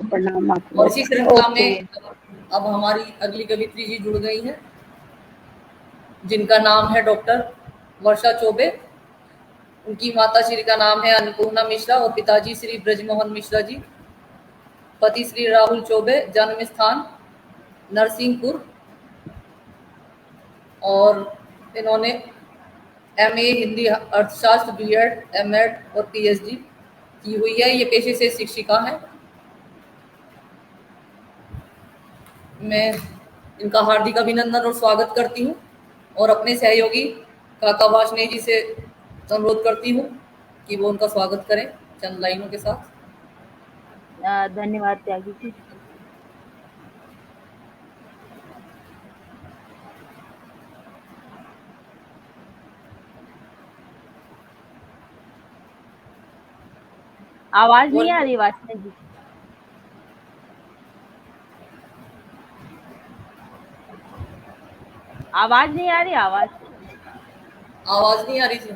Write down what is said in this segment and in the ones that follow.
प्रणाम आपको। और इसी श्रृंखला में अब हमारी अगली कवित्री जी जुड़ गई हैं, जिनका नाम है डॉक्टर वर्षा चौबे। उनकी माता श्री का नाम है अन्नपूर्णा मिश्रा और पिताजी श्री ब्रजमोहन मिश्रा जी। पति श्री राहुल चौबे, जन्म स्थान नरसिंहपुर, और इन्होंने एमए हिंदी अर्थशास्त्र, बीएड, एमएड और पीएचडी की हुई है। ये पेशे से शिक्षिका हैं। मैं इनका हार्दिक अभिनंदन और स्वागत करती हूँ और अपने सहयोगी काका वार्ष्णेय जी से अनुरोध करती हूँ कि वो उनका स्वागत करें चंद लाइनों के साथ। धन्यवाद त्यागी जी। आवाज नहीं आ रही वार्ष्णेय जी? आवाज नहीं आ रही? आवाज नहीं आ रही थी।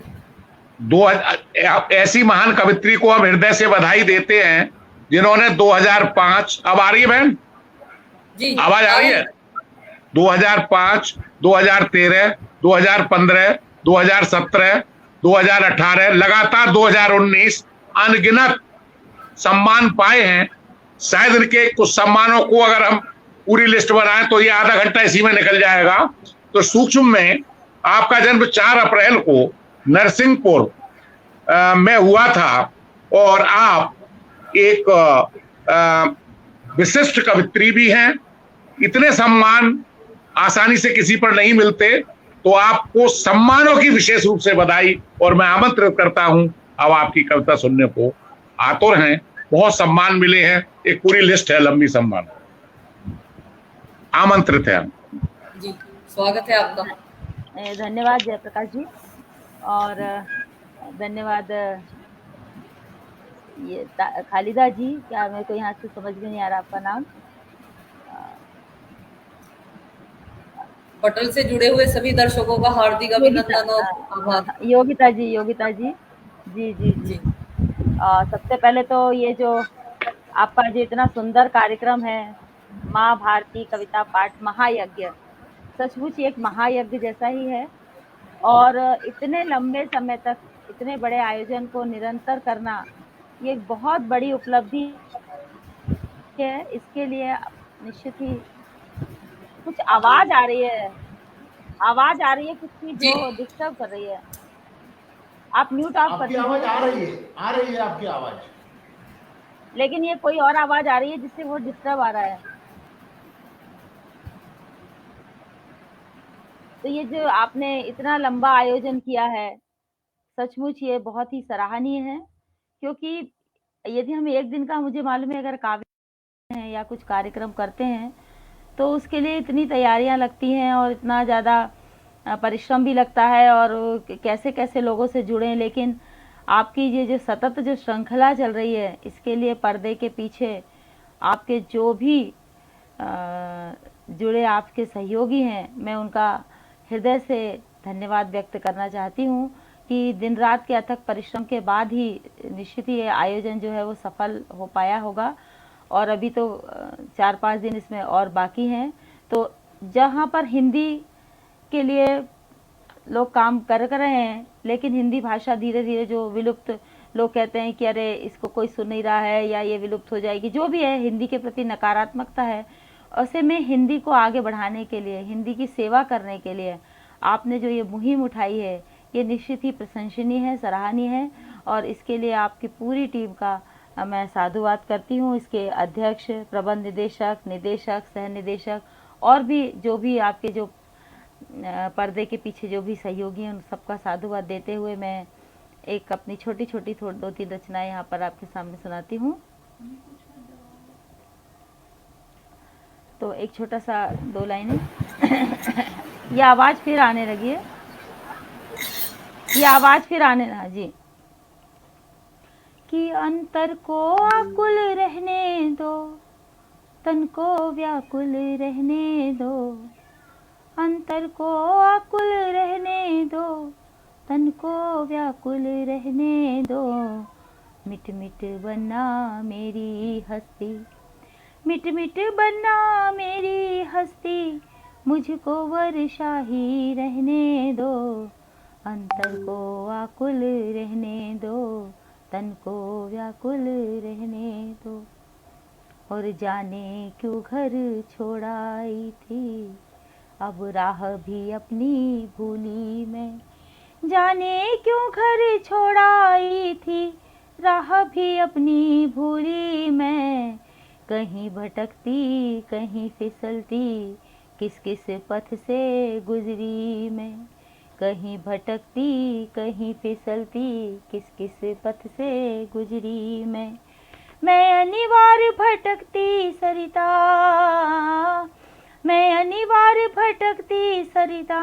ऐसी महान कवित्री को हम हृदय से बधाई देते हैं जिन्होंने 2005, अब आ रही है बहन जी, आवाज आ रही है? 2005, 2013, 2015, 2017, 2018, लगातार 2019 अनगिनत सम्मान पाए हैं। शायद इनके कुछ सम्मानों को अगर हम पूरी लिस्ट बनाएं तो ये आधा घंटा इसी में निकल जाएगा। तो सूक्ष्म में आपका जन्म 4 अप्रैल को नरसिंहपुर में हुआ था और आप एक विशिष्ट कवित्री भी हैं। इतने सम्मान आसानी से किसी पर नहीं मिलते, तो आपको सम्मानों की विशेष रूप से बधाई और मैं आमंत्रित करता हूं अब आपकी कविता सुनने को। आतुर हैं, बहुत सम्मान मिले हैं, एक पूरी लिस्ट है लंबी सम्मान। आमंत्रित है जी, स्वागत है आपका। धन्यवाद जयप्रकाश जी और धन्यवाद ये खालिदा जी। क्या मेरे को यहाँ से समझ में नहीं आ रहा आपका नाम? पटल से जुड़े हुए सभी दर्शकों का हार्दिक अभिनंदन और आभार। योगिता जी जी जी जी। सबसे पहले तो ये जो आपका जो इतना सुंदर कार्यक्रम है, माँ भारती कविता पाठ महायज्ञ, सचमुच एक महायज्ञ जैसा ही है। और इतने लंबे समय तक इतने बड़े आयोजन को निरंतर करना ये बहुत बड़ी उपलब्धि है। इसके लिए निश्चित ही कुछ आवाज आ रही है, कुछ की जो डिस्टर्ब कर रही है। आप म्यूट ऑफ कर दीजिए। आवाज आ रही है आपकी आवाज, लेकिन ये कोई और आवाज आ रही है जिससे वो डिस्टर्ब आ रहा है। तो ये जो आपने इतना लंबा आयोजन किया है, सचमुच ये बहुत ही सराहनीय है। क्योंकि यदि हम एक दिन का, मुझे मालूम है अगर काव्य है या कुछ कार्यक्रम करते हैं तो उसके लिए इतनी तैयारियां लगती हैं और इतना ज़्यादा परिश्रम भी लगता है और कैसे कैसे लोगों से जुड़े। लेकिन आपकी ये जो सतत जो श्रृंखला चल रही है, इसके लिए पर्दे के पीछे आपके जो भी जुड़े आपके सहयोगी हैं, मैं उनका हृदय से धन्यवाद व्यक्त करना चाहती हूँ कि दिन रात के अथक परिश्रम के बाद ही निश्चित ही ये आयोजन जो है वो सफल हो पाया होगा। और अभी तो 4-5 दिन इसमें और बाकी हैं। तो जहाँ पर हिंदी के लिए लोग काम कर रहे हैं, लेकिन हिंदी भाषा धीरे धीरे जो विलुप्त, लोग कहते हैं कि अरे इसको कोई सुन नहीं रहा है या ये विलुप्त हो जाएगी, जो भी है हिंदी के प्रति नकारात्मकता है। ऐसे में हिंदी को आगे बढ़ाने के लिए, हिंदी की सेवा करने के लिए आपने जो ये मुहिम उठाई है, ये निश्चित ही प्रशंसनीय है, सराहनीय है। और इसके लिए आपकी पूरी टीम का मैं साधुवाद करती हूँ। इसके अध्यक्ष, प्रबंध निदेशक, निदेशक, सह निदेशक और भी जो भी आपके जो पर्दे के पीछे जो भी सहयोगी हैं, उन सबका साधुवाद देते हुए मैं एक अपनी छोटी छोटी 2-3 रचनाएं यहाँ पर आपके सामने सुनाती हूँ। तो एक छोटा सा 2 लाइनें। ये आवाज़ फिर आने लगी है, ये आवाज़ फिर आने लगा जी। कि अंतर को आकुल रहने दो, तन को व्याकुल रहने दो, अंतर को आकुल रहने दो, तन को व्याकुल रहने दो। मिट मिट बना मेरी हस्ती, मिट मिट बनना मेरी हस्ती, मुझको वर्षा ही रहने दो, अंतर को आकुल रहने दो, तन को व्याकुल रहने दो। और जाने क्यों घर छोड़ाई थी, अब राह भी अपनी भूली मैं। जाने क्यों घर छोड़ाई थी, राह भी अपनी भूली मैं। कहीं भटकती कहीं फिसलती, किस किस पथ से गुजरी मैं। कहीं भटकती कहीं फिसलती, किस किस पथ से गुजरी मैं अनिवार्य भटकती सरिता, मैं अनिवार्य भटकती सरिता,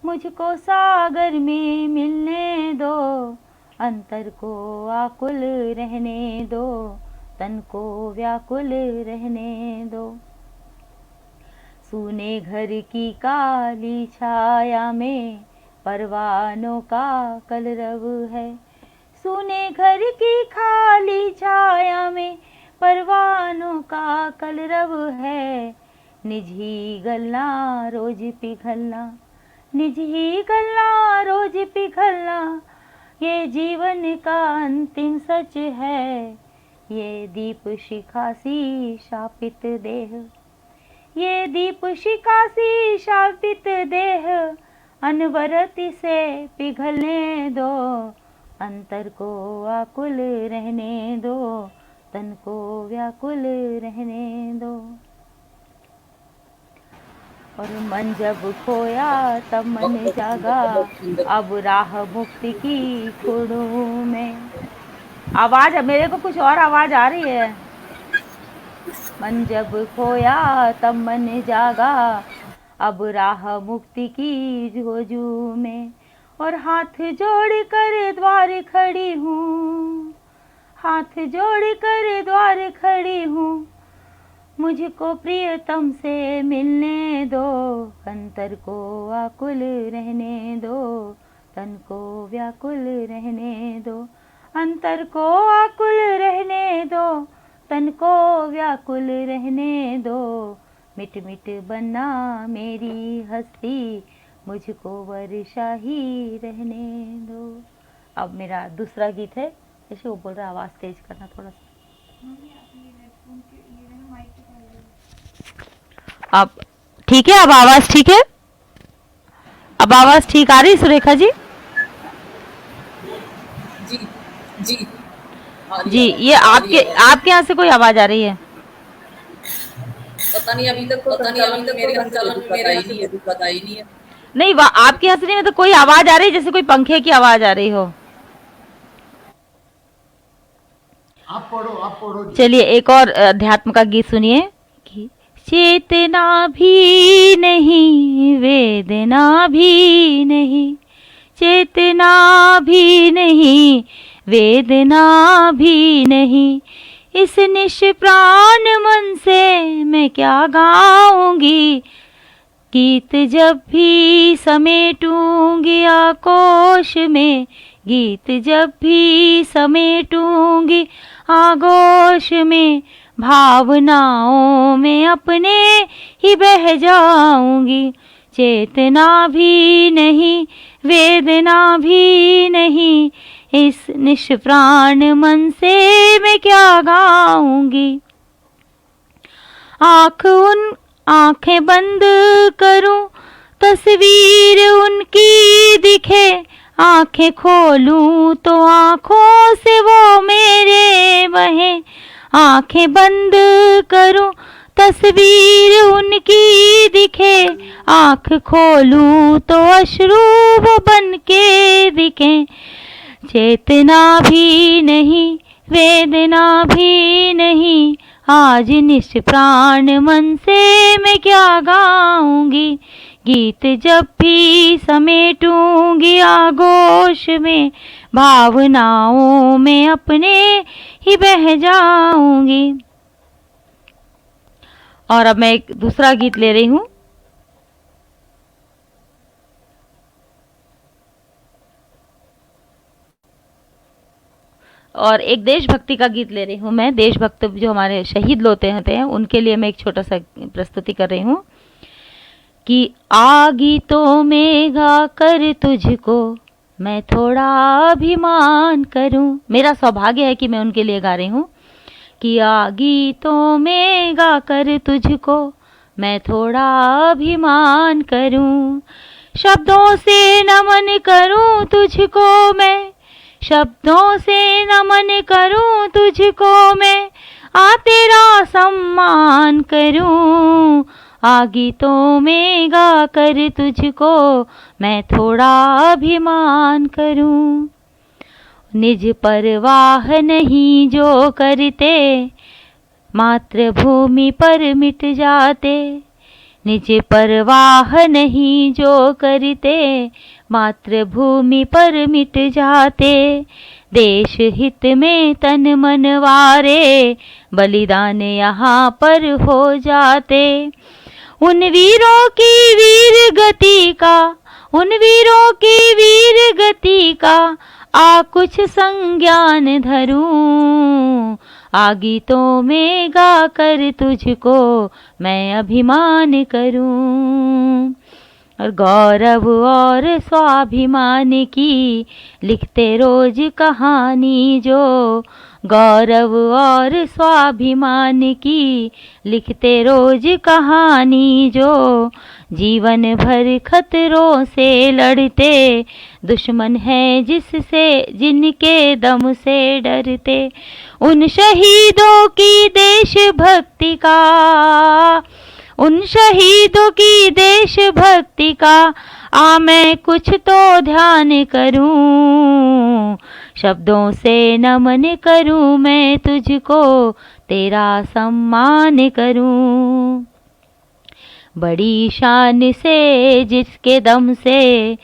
मुझको सागर में मिलने दो, अंतर को आकुल रहने दो, तन को व्याकुल रहने दो। सूने घर की काली छाया में परवानों का कलरव है। सूने घर की खाली छाया में परवानों का कलरव है। निज ही गलना रोज पिघलना, निज ही गलना रोज पिघलना, ये जीवन का अंतिम सच है। ये दीप शिखासी शापित देह, ये दीप शिखासी शापित देह, अनवरत से पिघलने दो, अंतर को आकुल रहने दो, तन को व्याकुल रहने दो। और मन जब खोया तब मन जागा, अब राह मुक्ति की खोड़ों में। आवाज मेरे को कुछ और आवाज आ रही है। मन जब खोया तब मन जागा, अब राह मुक्ति की जोजू में। और हाथ जोड़ कर द्वार खड़ी हूँ, हाथ जोड़ कर द्वार खड़ी हूँ, मुझको प्रियतम से मिलने दो, अंतर को आकुल रहने दो, तन को व्याकुल रहने दो, अंतर को आकुल रहने दो, तन को व्याकुल रहने दो। मिट मिट बनना मेरी हस्ती, मुझको वर्षा ही रहने दो। अब मेरा दूसरा गीत है, जैसे वो बोल रहा है आवाज़ तेज करना थोड़ा सा। अब ठीक है, अब आवाज़ ठीक है, अब आवाज़ ठीक आ रही सुरेखा जी? जी जी जी, ये आपके यहाँ से कोई आवाज़ आ रही है? पता नहीं, अभी तक तो संचालन में मेरे यहाँ से कोई दिक्कत आई नहीं है। नहीं, आपके यहाँ से नहीं, मतलब कोई आवाज़ आ रही है, जैसे कोई पंखे की आवाज़ आ रही हो। आप पढ़ो जी। चलिए एक और अध्यात्म का गीत सुनिए कि चेतना भी नहीं, वेदना भी नहीं, चेतना भी नहीं, वेदना भी नहीं, इस निष्प्राण मन से मैं क्या गाऊंगी। गीत जब भी समेटूंगी आकोश में, गीत जब भी समेटूंगी आगोश में, भावनाओं में अपने ही बह जाऊंगी। चेतना भी नहीं, वेदना भी नहीं, इस निष्प्राण मन से मैं क्या गाऊंगी। आंखें बंद करूं तस्वीर उनकी दिखे, आंखें खोलूं तो आंखों से वो मेरे बहे। आंखें बंद करूं तस्वीर उनकी दिखे, आंख खोलूं तो अश्रु वो बन के दिखे। चेतना भी नहीं, वेदना भी नहीं, आज निष्प्राण मन से मैं क्या गाऊंगी। गीत जब भी समेटूंगी आगोश में, भावनाओं में अपने ही बह जाऊंगी। और अब मैं एक दूसरा गीत ले रही हूँ। और एक देशभक्ति का गीत ले रही हूँ मैं। देशभक्त जो हमारे शहीद होते हैं उनके लिए मैं एक छोटा सा प्रस्तुति कर रही हूँ कि आ गीतों में गा कर तुझको मैं थोड़ा अभिमान करूं। मेरा सौभाग्य है कि मैं उनके लिए गा रही हूँ कि आ गीतों में गा कर तुझको मैं थोड़ा अभिमान करूं। शब्दों से नमन करूं तुझको मैं, शब्दों से नमन करूं तुझको मैं, आ तेरा सम्मान करूं। आ गीतों में गा कर तुझको मैं थोड़ा अभिमान करूं। निज परवाह नहीं जो करते, मातृभूमि पर मिट जाते। निज परवाह नहीं जो करते, मातृभूमि पर मिट जाते। देश हित में तन मन वारे, बलिदान यहाँ पर हो जाते। उन वीरों की वीर गति का, उन वीरों की वीर गति का आ कुछ संज्ञान धरूं। आ गीतों में गा कर तुझको मैं अभिमान करूं। और गौरव और स्वाभिमान की लिखते रोज कहानी जो, गौरव और स्वाभिमान की लिखते रोज कहानी जो। जीवन भर खतरों से लड़ते, दुश्मन है जिससे जिनके दम से डरते। उन शहीदों की देशभक्ति का, उन शहीदों की देशभक्ति का आ मैं कुछ तो ध्यान करूं। शब्दों से नमन करूं मैं तुझको, तेरा सम्मान करूं। बड़ी शान से जिसके दम से,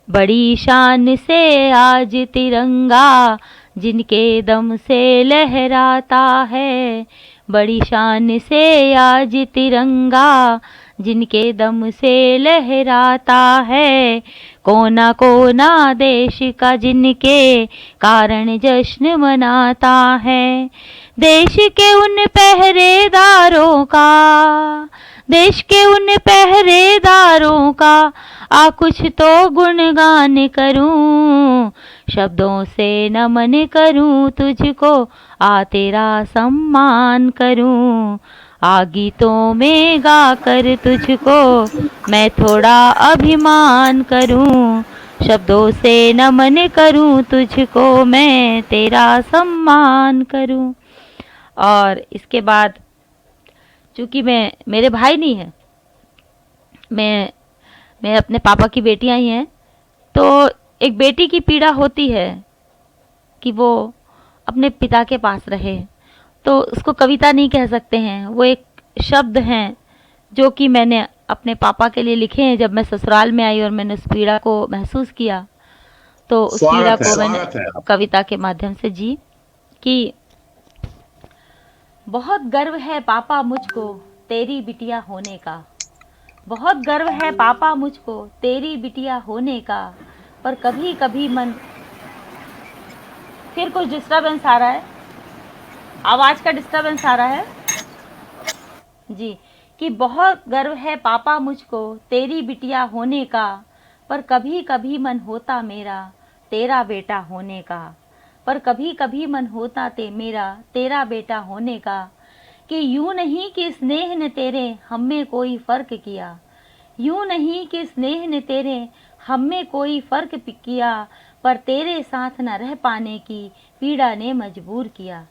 बड़ी शान से आज तिरंगा जिनके दम से लहराता है। बड़ी शान से आज तिरंगा जिनके दम से लहराता है। कोना कोना देश का जिनके कारण जश्न मनाता है। देश के उन पहरेदारों का, देश के उन पहरेदारों का आ कुछ तो गुणगान करूं। शब्दों से नमन करूं तुझको, आ तेरा सम्मान करूं। आ गीतों में गा कर तुझको मैं थोड़ा अभिमान करूं। शब्दों से नमन करूं तुझको मैं तेरा सम्मान करूं। और इसके बाद चूँकि मेरे भाई नहीं है, मैं अपने पापा की बेटियां ही हैं, तो एक बेटी की पीड़ा होती है कि वो अपने पिता के पास रहे। तो उसको कविता नहीं कह सकते हैं, वो एक शब्द हैं जो कि मैंने अपने पापा के लिए लिखे हैं। जब मैं ससुराल में आई और मैंने उस पीड़ा को महसूस किया, तो उस पीड़ा को मैंने कविता के माध्यम से जी कि बहुत गर्व है पापा मुझको तेरी बिटिया होने का, बहुत गर्व है पापा मुझको तेरी बिटिया होने का, पर कभी कभी मन। फिर कुछ डिस्टर्बेंस आ रहा है, आवाज़ का डिस्टर्बेंस आ रहा है जी। कि बहुत गर्व है पापा मुझको तेरी बिटिया होने का, पर कभी कभी मन होता मेरा तेरा बेटा होने का, पर कभी कभी मन होता मेरा तेरा बेटा होने का। कि यूं नहीं कि स्नेह ने तेरे हम में कोई फ़र्क किया, यूं नहीं कि स्नेह ने तेरे हम में कोई फ़र्क किया, पर तेरे साथ न रह पाने की पीड़ा ने मजबूर किया।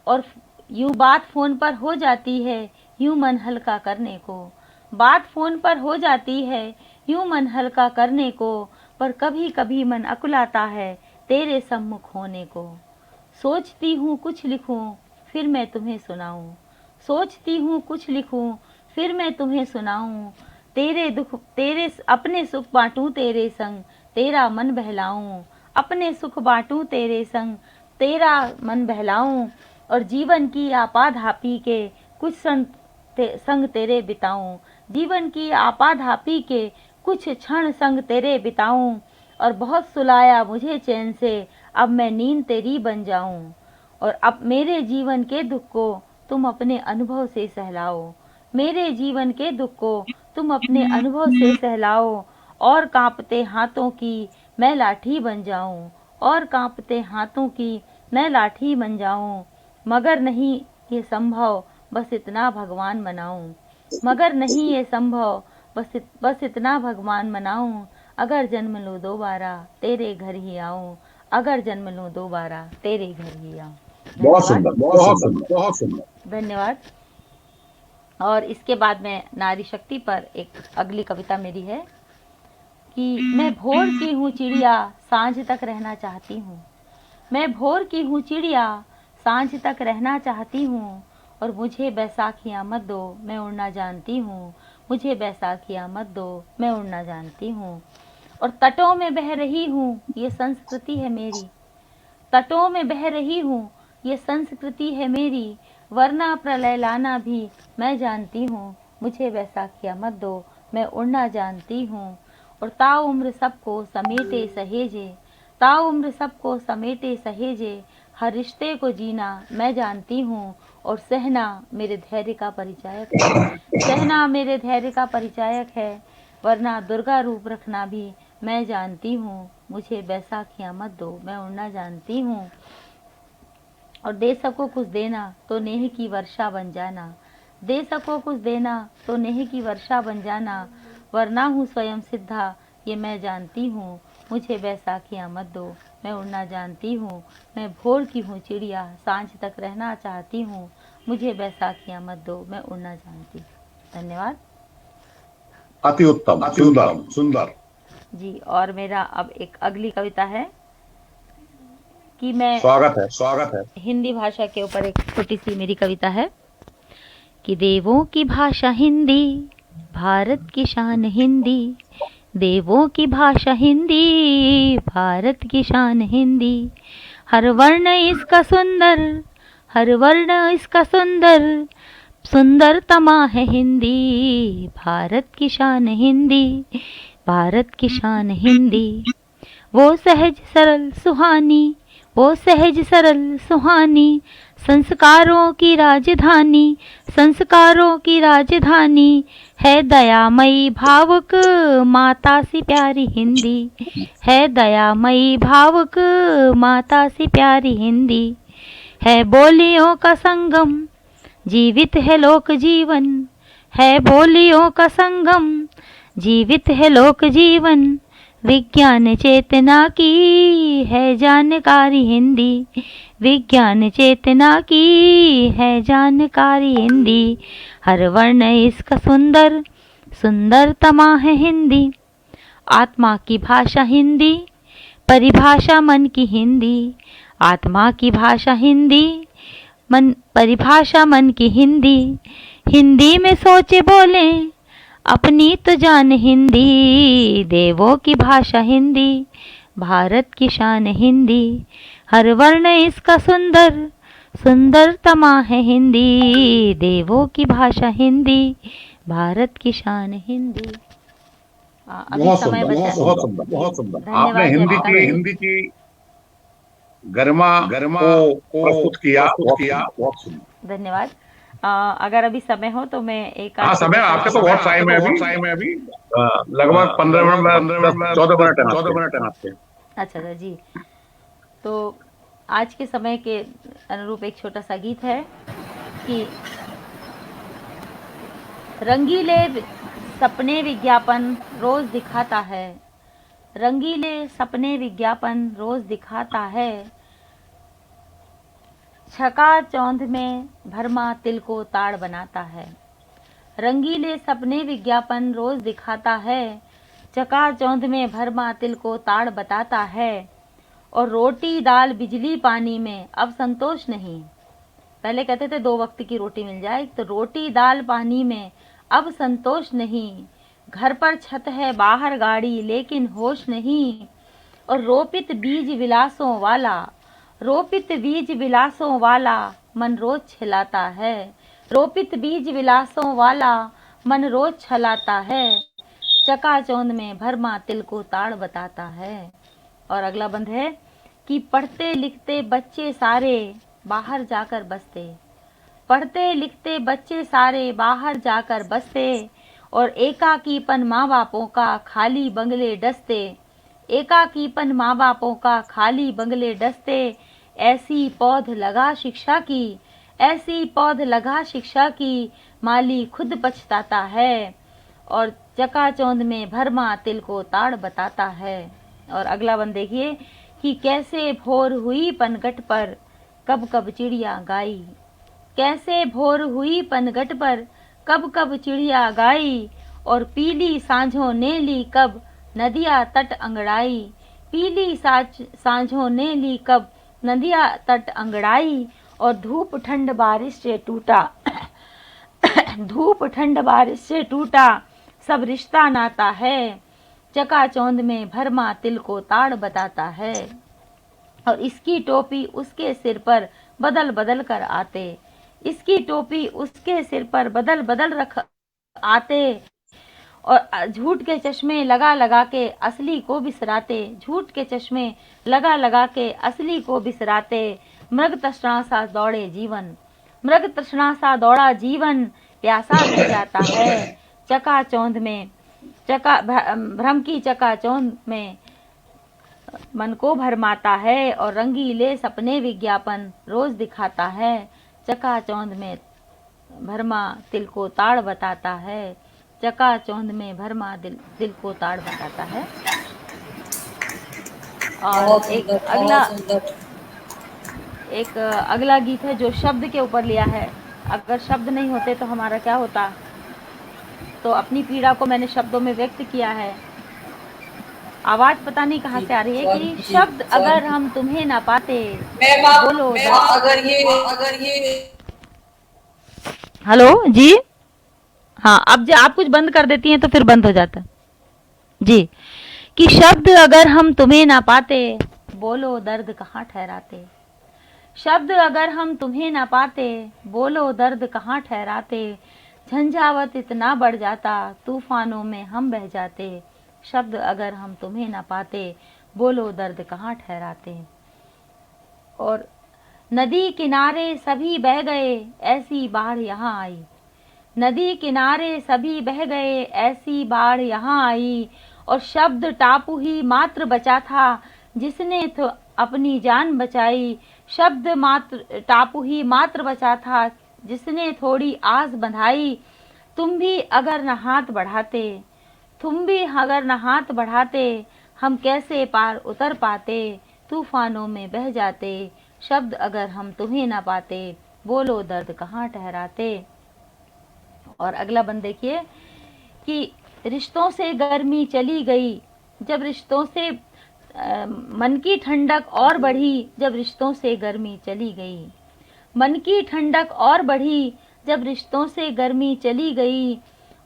और यूं बात फ़ोन पर हो जाती है यूं मन हल्का करने को, बात फ़ोन पर हो जाती है यूं मन हल्का करने को, पर कभी कभी मन अकुलाता है तेरे सम्मुख होने को। सोचती हूँ कुछ लिखूं फिर मैं तुम्हें सुनाऊं, सोचती हूँ कुछ लिखूं फिर मैं तुम्हें सुनाऊं। तेरे दुख तेरे अपने सुख बांटूं तेरे संग तेरा मन बहलाऊं, अपने सुख बांटूं तेरे संग तेरा मन बहलाऊं। और जीवन की आपाधापी के कुछ संग तेरे बिताऊं, जीवन की आपाधापी के कुछ क्षण संग तेरे बिताऊं। और बहुत सुलाया मुझे चैन से अब मैं नींद तेरी बन जाऊं, और अब मेरे जीवन के दुख को तुम अपने अनुभव से सहलाओ, मेरे जीवन के दुख को तुम अपने अनुभव से सहलाओ, और कांपते हाथों की मैं लाठी बन जाऊं, और कांपते हाथों की मैं लाठी बन जाऊं, मगर नहीं ये संभव बस इतना भगवान मनाऊं, मगर नहीं ये संभव बस इतना भगवान मनाऊं, अगर जन्म लूं दोबारा तेरे घर ही आऊं, अगर जन्म लूं दोबारा तेरे घर ही आऊं। बहुत सुंदर, बहुत सुंदर, बहुत सुंदर। धन्यवाद। और इसके बाद में नारी शक्ति पर एक अगली कविता मेरी है कि मैं भोर की हूँ चिड़िया सांझ तक रहना चाहती हूँ, मैं भोर की हूँ चिड़िया सांझ तक रहना चाहती हूँ, और मुझे बैसाखियाँ मत दो मैं उड़ना जानती हूँ, मुझे बैसाखियाँ मत दो मैं उड़ना जानती हूँ, और तटों में बह रही हूँ ये संस्कृति है मेरी, तटों में बह रही हूँ ये संस्कृति है मेरी, वरना प्रलय लाना भी मैं जानती हूँ, मुझे बैसाखियाँ मत दो मैं उड़ना जानती हूँ, और ताउम्र सबको समेटे सहेजे, ताउम्र सबको समेटे सहेजे, हर रिश्ते को जीना मैं जानती हूँ, और सहना मेरे धैर्य का परिचायक है, सहना मेरे धैर्य का परिचायक है, वरना दुर्गा रूप रखना भी मैं जानती हूँ, मुझे बैसाखियाँ मत दो मैं उड़ना जानती हूँ, और दे सको कुछ देना तो नेह की वर्षा बन जाना, दे सको कुछ देना तो नेह की वर्षा बन जाना, वरना हूँ स्वयं सिद्धा ये मैं जानती हूँ, मुझे बैसाखियाँ मत दो मैं उड़ना जानती हूँ, मैं भोर की हूँ चिड़िया सांझ तक रहना चाहती हूँ, मुझे बैसाखियाँ मत दो मैं उड़ना जानती हूँ। धन्यवाद। अति उत्तम, सुंदर, सुंदर जी। और मेरा अब एक अगली कविता है कि मैं स्वागत है। हिंदी भाषा के ऊपर एक छोटी सी मेरी कविता है कि देवों की भाषा हिंदी, भारत की शान हिंदी, देवों की भाषा हिंदी, भारत की शान हिंदी, हर वर्ण इसका सुंदर, हर वर्ण इसका सुंदर, सुंदरतमा है हिंदी, भारत की शान हिंदी, भारत की शान हिंदी, वो सहज सरल सुहानी, वो सहज सरल सुहानी, संस्कारों की राजधानी, संस्कारों की राजधानी, है दयामयी भावुक माता सी प्यारी हिंदी, है दयामयी भावुक माता सी प्यारी हिंदी, है बोलियों का संगम, जीवित है लोक जीवन, है बोलियों का संगम, जीवित है लोक जीवन, विज्ञान चेतना की है जानकारी हिंदी, विज्ञान चेतना की है जानकारी हिंदी, हर वर्ण इसका सुंदर, सुंदरतमा है हिंदी, आत्मा की भाषा हिंदी, परिभाषा मन की हिंदी, आत्मा की भाषा हिंदी, मन परिभाषा मन की हिंदी, हिंदी में सोचे बोले अपनी तो जान हिंदी, देवों की भाषा हिंदी, भारत की शान हिंदी, हर वर्ण इसका सुंदर, सुंदरतमा है हिंदी, देवों की भाषा हिंदी, भारत की शान हिंदी। बहुत सुंदर, बहुत सुंदर, बहुत सुंदर। आपने हिंदी की गरिमा को प्रस्तुत किया, बहुत सुंदर। धन्यवाद। अगर अभी समय हो तो मैं एक समय आपके तो बहुत टाइम है अभी लगभग 15 मिनट 14 मिनट है आपके। अच्छा जी। तो आज के समय के अनुरूप एक छोटा सा गीत है कि रंगीले सपने विज्ञापन रोज दिखाता है, रंगीले सपने विज्ञापन रोज दिखाता है, चकाचौंध में भरमा तिल को ताड़ बनाता है, रंगीले सपने विज्ञापन रोज दिखाता है, चकाचौंध में भरमा तिल को ताड़ बताता है, और रोटी दाल बिजली पानी में अब संतोष नहीं। पहले कहते थे 2 वक्त की रोटी मिल जाए, तो रोटी दाल पानी में अब संतोष नहीं, घर पर छत है बाहर गाड़ी लेकिन होश नहीं, और रोपित बीज विलासों वाला, रोपित बीज विलासों वाला मन रोज छलाता है, रोपित बीज विलासों वाला मन रोज छलाता है, चकाचौंध में भरमा तिल को ताड़ बताता है। और अगला बंद है कि पढ़ते लिखते बच्चे सारे बाहर जाकर बसते, पढ़ते लिखते बच्चे सारे बाहर जाकर बसते, और एकाकीपन माँ बापों का खाली बंगले डसते, एकाकीपन माँ बापों का खाली बंगले डसते। ऐसी पौध लगा शिक्षा की, ऐसी पौध लगा शिक्षा की, माली खुद पछताता है, और चकाचौंध में भरमा तिल को ताड़ बताता है। और अगला बंद देखिए कि कैसे भोर हुई पनघट पर कब कब चिड़िया गाई, कैसे भोर हुई पनघट पर कब कब चिड़िया गाई, और पीली सांझों ने ली कब नदिया तट अंगड़ाई, पीली सांझों ने ली कब नदिया तट अंगड़ाई, और धूप ठंड बारिश से टूटा धूप ठंड बारिश से टूटा सब रिश्ता नाता है, चकाचौंध में भरमा तिल को ताड़ बताता है। और इसकी टोपी उसके सिर पर बदल बदल कर आते, इसकी टोपी उसके सिर पर बदल बदल रख आते, और झूठ के चश्मे लगा लगा के असली को बिसराते, झूठ के चश्मे लगा लगा के असली को बिसराते। मृग तृष्णा सा दौड़े जीवन, मृग तृष्णा सा दौड़ा जीवन, प्यासा रह जाता है चकाचौंध में, भ्रम की चकाचौंध में मन को भरमाता है, और रंगीले सपने विज्ञापन रोज दिखाता है, चकाचौंध में भरमा तिल को ताड़ बताता है, चकाचौंध में भरमा दिल को ताड़ बताता है। और एक अगला गीत है जो शब्द के ऊपर लिया है। अगर शब्द नहीं होते तो हमारा क्या होता, तो अपनी पीड़ा को मैंने शब्दों में व्यक्त किया है। आवाज पता नहीं कहाँ से आ रही है कि शब्द अगर हम तुम्हें ना पाते, बोलो अगर ये हेलो जी, हाँ अब आप कुछ बंद कर देती हैं तो फिर बंद हो जाता जी, कि शब्द अगर हम तुम्हें ना पाते, बोलो दर्द कहाँ ठहराते, शब्द अगर हम तुम्हें ना पाते, बोलो दर्द कहाँ ठहराते, झंझावत इतना बढ़ जाता, तूफानों में हम बह जाते, शब्द अगर हम तुम्हें ना पाते, बोलो दर्द कहाँ ठहराते। और नदी किनारे सभी बह गए, ऐसी बाढ़ यहाँ आई, नदी किनारे सभी बह गए, ऐसी बाढ़ यहाँ आई, और शब्द टापू ही मात्र बचा था, जिसने तो अपनी जान बचाई, शब्द मात्र टापू ही मात्र बचा था, जिसने थोड़ी आस बंधाई। तुम भी अगर न हाथ बढ़ाते, तुम भी अगर न हाथ बढ़ाते, हम कैसे पार उतर पाते, तूफानों में बह जाते, शब्द अगर हम तुम्हें न पाते, बोलो दर्द कहाँ ठहराते। और अगला बंद देखिए कि रिश्तों से गर्मी चली गई, जब रिश्तों से मन की ठंडक और बढ़ी, जब रिश्तों से गर्मी चली गई, मन की ठंडक और बढ़ी, जब रिश्तों से गर्मी चली गई,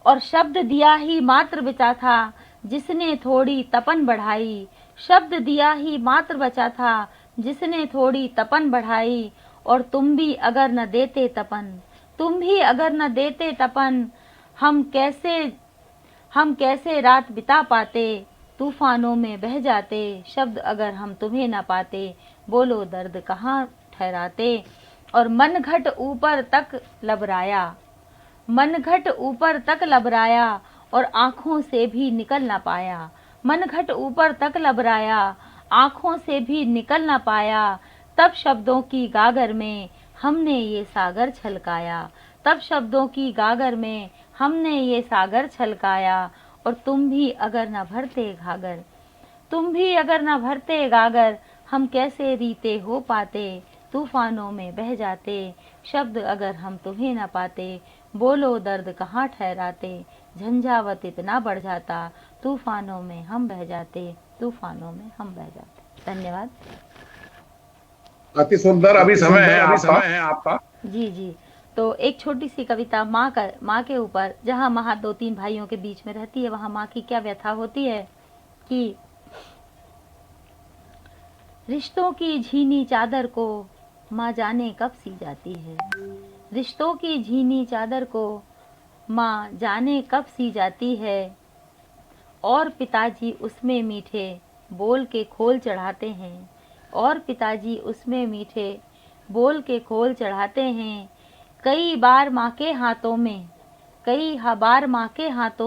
और शब्द दिया ही मात्र बचा था, जिसने थोड़ी तपन बढ़ाई, शब्द दिया ही मात्र बचा था, जिसने थोड़ी तपन बढ़ाई। और तुम भी अगर न देते तपन, तुम भी अगर न देते तपन, हम कैसे रात बिता पाते, तूफानों में बह जाते, शब्द अगर हम तुम्हें न पाते, बोलो दर्द कहाँ ठहराते। और मन घट ऊपर तक लबराया, मन घट ऊपर तक लबराया, और आँखों से भी निकल ना पाया, मन घट ऊपर तक लबराया, आँखों से भी निकल ना पाया, तब शब्दों की गागर में हमने ये सागर छलकाया, तब शब्दों की गागर में हमने ये सागर छलकाया। और तुम भी अगर न भरते घागर, तुम भी अगर न भरते गागर, हम कैसे रीते हो पाते, तूफानों में बह जाते, शब्द अगर हम तुम्हें न पाते, बोलो दर्द कहाँ ठहराते, झंझावत इतना बढ़ जाता, तूफानों में हम बह जाते, तूफानों में हम बह जाते। धन्यवाद। अति सुंदर। अभी समय है आपका। जी जी। तो एक छोटी सी कविता माँ के ऊपर, जहाँ माँ 2-3 भाइयों के बीच में रहती है, वहाँ माँ की क्या व्यथा होती है कि रिश्तों की झीनी चादर को माँ जाने कब सी जाती है, रिश्तों की झीनी चादर को माँ जाने कब सी जाती है, और पिताजी उसमें मीठे बोल के खोल चढ़ाते हैं, और पिताजी उसमें मीठे बोल के खोल चढ़ाते हैं। कई बार माँ के हाथों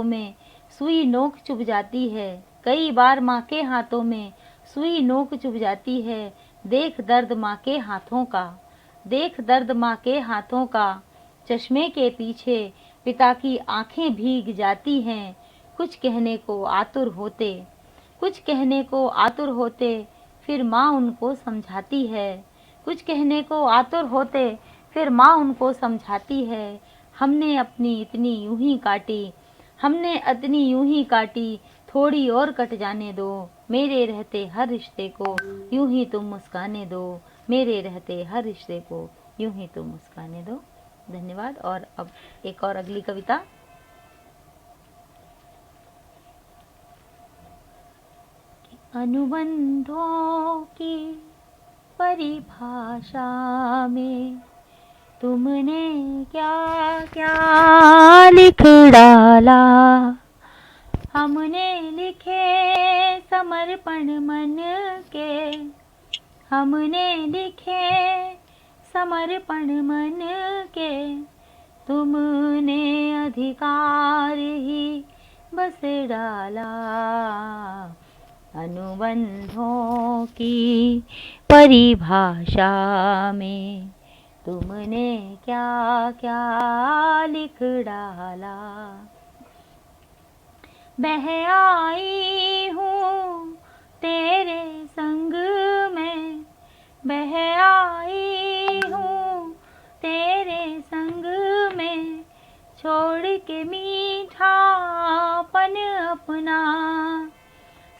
में सुई नोक चुभ जाती है। कई बार माँ के हाथों में सुई नोक चुभ जाती है। देख दर्द माँ के हाथों का, देख दर्द माँ के हाथों का। चश्मे के पीछे पिता की आंखें भीग जाती हैं। कुछ कहने को आतुर होते फिर माँ उनको समझाती है। कुछ कहने को आतुर होते फिर माँ उनको समझाती है। हमने अपनी इतनी यूं ही काटी, थोड़ी और कट जाने दो। मेरे रहते हर रिश्ते को यूं ही तुम मुस्काने दो। मेरे रहते हर रिश्ते को यूं ही तुम मुस्काने दो। धन्यवाद। और अब एक और अगली कविता। अनुबंधों की परिभाषा में तुमने क्या क्या लिख डाला। हमने लिखे समर्पण मन के, हमने लिखे समर्पण मन के। तुमने अधिकार ही बस डाला। अनुबंधों की परिभाषा में तुमने क्या क्या लिख डाला। बह आई हूँ तेरे संग में, बह आई हूँ तेरे संग में। छोड़ के मीठापन अपना,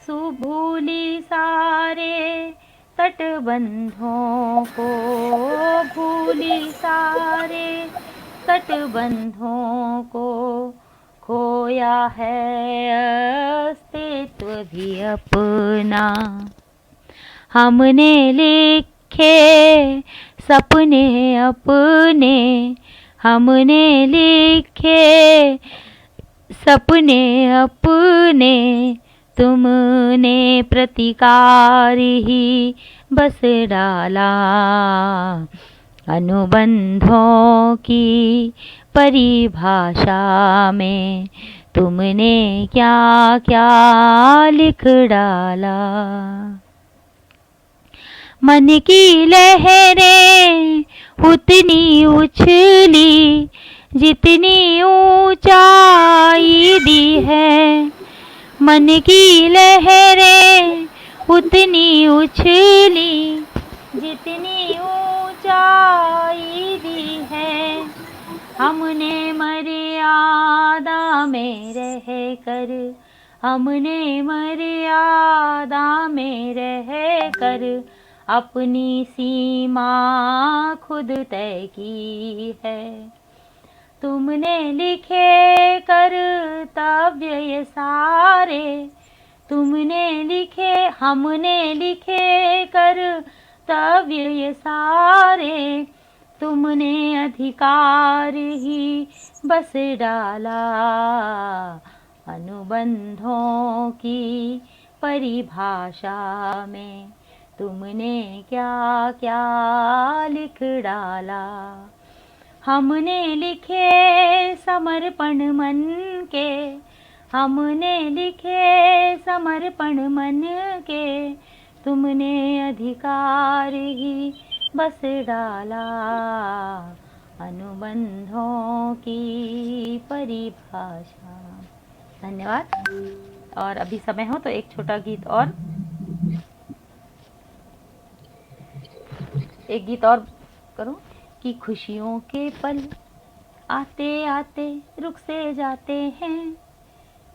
भूली सारे तटबंधों को, भूली सारे तटबंधों को। खोया है अस्तित्व भी अपना। हमने लिखे सपने अपने, हमने लिखे सपने अपने। तुमने प्रतिकार ही बस डाला। अनुबंधों की परिभाषा में तुमने क्या क्या लिख डाला। मन की लहरें उतनी उछली जितनी ऊंचाई दी है। मन की लहरें उतनी उछली जितनी ऊंचाई दी है। हमने मर्यादा में रह कर, हमने मर्यादा में रह कर अपनी सीमा खुद तय की है। तुमने लिखे कर्तव्य ये सारे, तुमने लिखे हमने लिखे कर्तव्य ये सारे। तुमने अधिकार ही बस डाला। अनुबंधों की परिभाषा में तुमने क्या क्या लिख डाला। हमने लिखे समर्पण मन के, हमने लिखे समर्पण मन के। तुमने अधिकार ही बस डाला। अनुबंधों की परिभाषा। धन्यवाद। और अभी समय हो तो एक छोटा गीत और, एक गीत और करूं कि खुशियों के पल आते आते रुक से जाते हैं।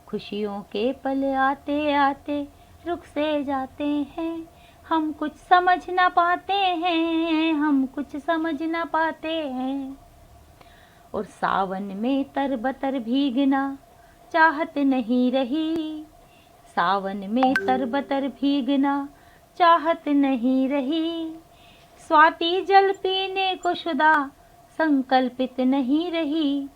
खुशियों के पल आते आते रुक से जाते हैं। हम कुछ समझ ना पाते हैं, हम कुछ समझ ना पाते हैं। और सावन में तरबतर भीगना चाहत नहीं रही। सावन में तरबतर भीगना चाहत नहीं रही। स्वाति जल पीने को शुदा संकल्पित नहीं रही।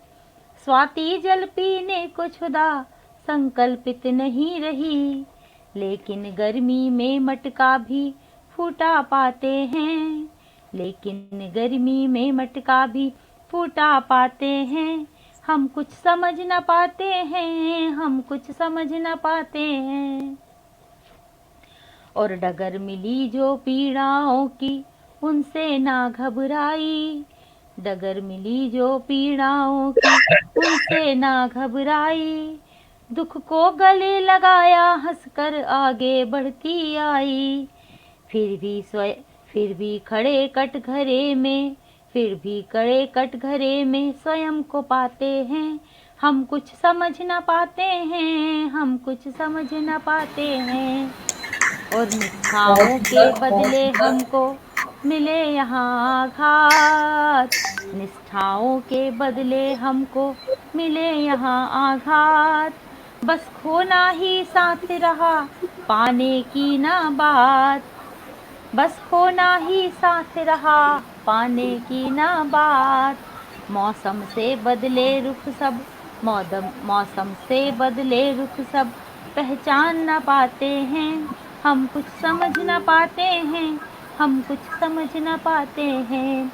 स्वाति जल पीने को शुदा संकल्पित नहीं रही। लेकिन गर्मी में मटका भी फूटा पाते हैं, लेकिन गर्मी में मटका भी फूटा पाते हैं। हम कुछ समझ न पाते हैं, हम कुछ समझ न पाते हैं। और डगर मिली जो पीड़ाओं की, उनसे ना घबराई। डगर मिली जो पीड़ाओं की, उनसे ना घबराई। दुख को गले लगाया, हंसकर आगे बढ़ती आई। फिर भी खड़े कटघरे में, फिर भी खड़े कटघरे में स्वयं को पाते हैं। हम कुछ समझ न पाते हैं, हम कुछ समझ न पाते हैं। और निष्ठाओं के बदले हमको मिले यहाँ आघात। निष्ठाओं के बदले हमको मिले यहाँ आघात। बस खोना ही साथ रहा, पाने की ना बात। बस खोना ही साथ रहा, पाने की ना बात। मौसम से बदले रुख सब, मौसम से बदले रुख सब, पहचान न पाते हैं। हम कुछ समझ न पाते हैं, हम कुछ समझ न पाते हैं।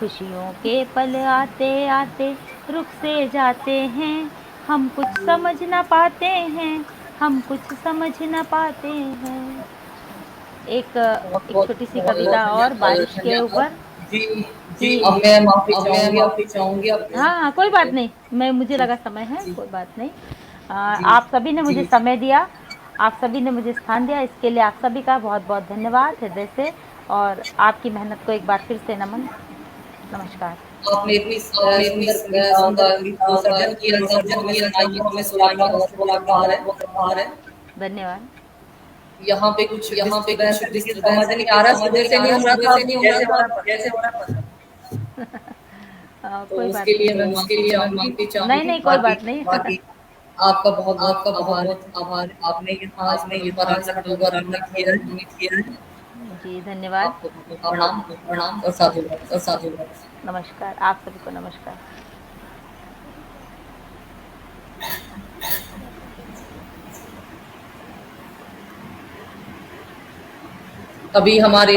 खुशियों के पल आते आते रुख से जाते हैं। हम कुछ समझ न पाते हैं, हम कुछ समझ न पाते हैं। एक छोटी सी कविता और बारिश के ऊपर। जी जी, अब मैं माफी चाहूंगी हाँ, कोई बात नहीं, मुझे लगा समय है, कोई बात नहीं। आप सभी ने मुझे समय दिया, आप सभी ने मुझे स्थान दिया, इसके लिए आप सभी का बहुत बहुत धन्यवाद हृदय से। और आपकी मेहनत को एक बार फिर से नमन। नमस्कार। आपने इतनी सुंदर सर्जन किया, हमें सुनाया, बहुत है। धन्यवाद। यहाँ पे कुछ समझ नहीं आ रहा, सुबह से नहीं हो रहा था, जैसे हो रहा था। तो उसके लिए मैं माफी चाहूंगी। नहीं, कोई बात नहीं। बाकी आपका बहुत आभार। आपने ये किया है। जी धन्यवाद। आपको प्रणाम और साधुवाद। नमस्कार, आप सभी को नमस्कार। अभी हमारे